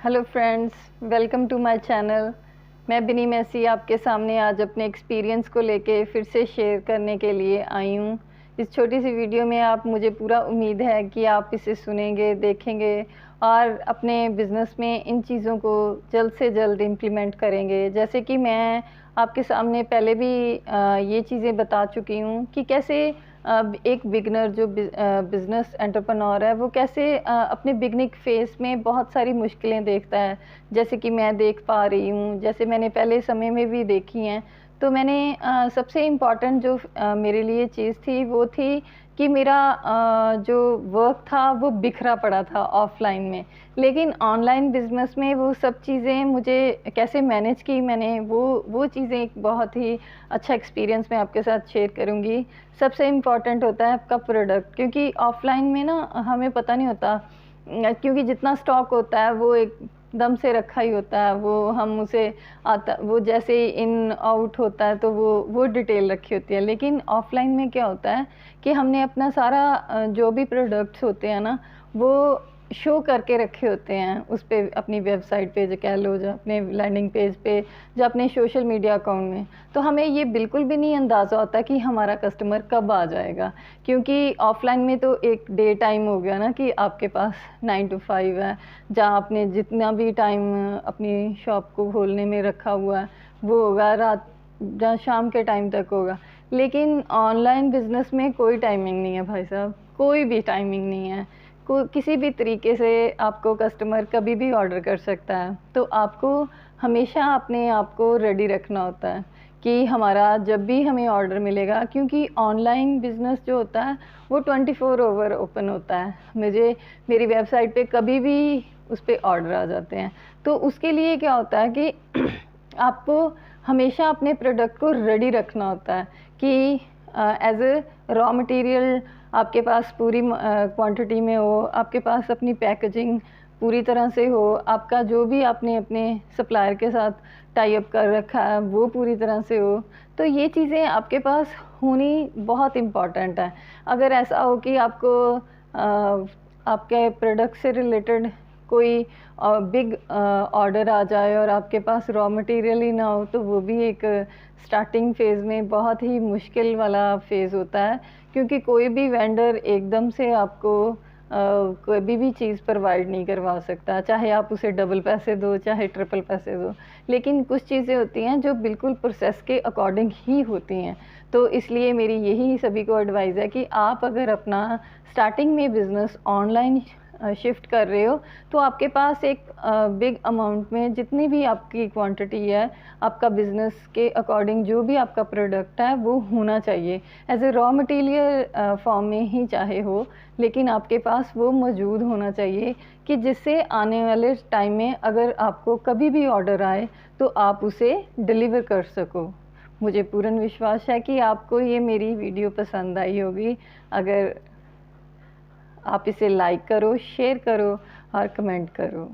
Hello friends, welcome to my channel. मैं बिनी मैसी आपके सामने आज अपने एक्सपीरियंस को लेके फिर से शेयर करने के लिए आई हूँ। इस छोटी सी वीडियो में आप मुझे पूरा उम्मीद है कि आप इसे सुनेंगे, देखेंगे और अपने बिज़नेस में इन चीज़ों को जल्द से जल्द इम्प्लीमेंट करेंगे। जैसे कि मैं आपके सामने पहले भी ये चीज़ें बता चुकी हूँ कि कैसे एक बिगनर जो बिज़नेस एंटरप्रेन्योर है वो कैसे अपने बिगनिंग फेस में बहुत सारी मुश्किलें देखता है, जैसे कि मैं देख पा रही हूँ, जैसे मैंने पहले समय में भी देखी हैं। तो मैंने सबसे इम्पॉर्टेंट जो मेरे लिए चीज़ थी वो थी कि मेरा जो वर्क था वो बिखरा पड़ा था ऑफ़लाइन में। लेकिन ऑनलाइन बिज़नेस में वो सब चीज़ें मुझे कैसे मैनेज की मैंने, वो चीज़ें एक बहुत ही अच्छा एक्सपीरियंस मैं आपके साथ शेयर करूँगी। सबसे इम्पॉर्टेंट होता है आपका प्रोडक्ट, क्योंकि ऑफ़लाइन में ना हमें पता नहीं होता, क्योंकि जितना स्टॉक होता है वो एकदम से रखा ही होता है, वो हम उसे आता वो जैसे ही इन आउट होता है तो वो डिटेल रखी होती है। लेकिन ऑफ़लाइन में क्या होता है कि हमने अपना सारा जो भी प्रोडक्ट्स होते हैं ना, वो शो करके रखे होते हैं उस पे, अपनी वेबसाइट पे जो कह लो, जो अपने लैंडिंग पेज पे, जो अपने सोशल मीडिया अकाउंट में। तो हमें ये बिल्कुल भी नहीं अंदाज़ा होता कि हमारा कस्टमर कब आ जाएगा, क्योंकि ऑफ़लाइन में तो एक डे टाइम हो गया ना कि आपके पास 9 टू 5 है, जहाँ आपने जितना भी टाइम अपनी शॉप को खोलने में रखा हुआ है वो होगा, रात जहाँ शाम के टाइम तक होगा। लेकिन ऑनलाइन बिज़नेस में कोई टाइमिंग नहीं है भाई साहब, कोई भी टाइमिंग नहीं है। किसी भी तरीके से आपको कस्टमर कभी भी ऑर्डर कर सकता है। तो आपको हमेशा अपने आप को रेडी रखना होता है कि हमारा जब भी हमें ऑर्डर मिलेगा, क्योंकि ऑनलाइन बिज़नेस जो होता है वो 24 ओवर ओपन होता है। मेरी वेबसाइट पे कभी भी उस पे ऑर्डर आ जाते हैं। तो उसके लिए क्या होता है कि आपको हमेशा अपने प्रोडक्ट को रेडी रखना होता है कि एज़ अ रॉ मटेरियल आपके पास पूरी क्वांटिटी में हो, आपके पास अपनी पैकेजिंग पूरी तरह से हो, आपका जो भी आपने अपने सप्लायर के साथ टाई अप कर रखा है वो पूरी तरह से हो। तो ये चीज़ें आपके पास होनी बहुत इम्पॉर्टेंट है। अगर ऐसा हो कि आपको आपके प्रोडक्ट से रिलेटेड कोई बिग ऑर्डर आ जाए और आपके पास रॉ मटेरियल ही ना हो, तो वो भी एक स्टार्टिंग फ़ेज़ में बहुत ही मुश्किल वाला फ़ेज़ होता है, क्योंकि कोई भी वेंडर एकदम से आपको कभी भी चीज़ प्रोवाइड नहीं करवा सकता, चाहे आप उसे डबल पैसे दो, चाहे ट्रिपल पैसे दो। लेकिन कुछ चीज़ें होती हैं जो बिल्कुल प्रोसेस के अकॉर्डिंग ही होती हैं। तो इसलिए मेरी यही सभी को एडवाइस है कि आप अगर अपना स्टार्टिंग में बिज़नेस ऑनलाइन शिफ्ट कर रहे हो, तो आपके पास एक बिग अमाउंट में जितनी भी आपकी क्वांटिटी है, आपका बिज़नेस के अकॉर्डिंग जो भी आपका प्रोडक्ट है वो होना चाहिए। As a raw material form में ही चाहे हो, लेकिन आपके पास वो मौजूद होना चाहिए कि जिससे आने वाले टाइम में अगर आपको कभी भी ऑर्डर आए तो आप उसे डिलीवर कर सको। मुझे पूर्ण विश्वास है कि आपको ये मेरी वीडियो पसंद आई होगी। अगर आप इसे लाइक करो, शेयर करो और कमेंट करो।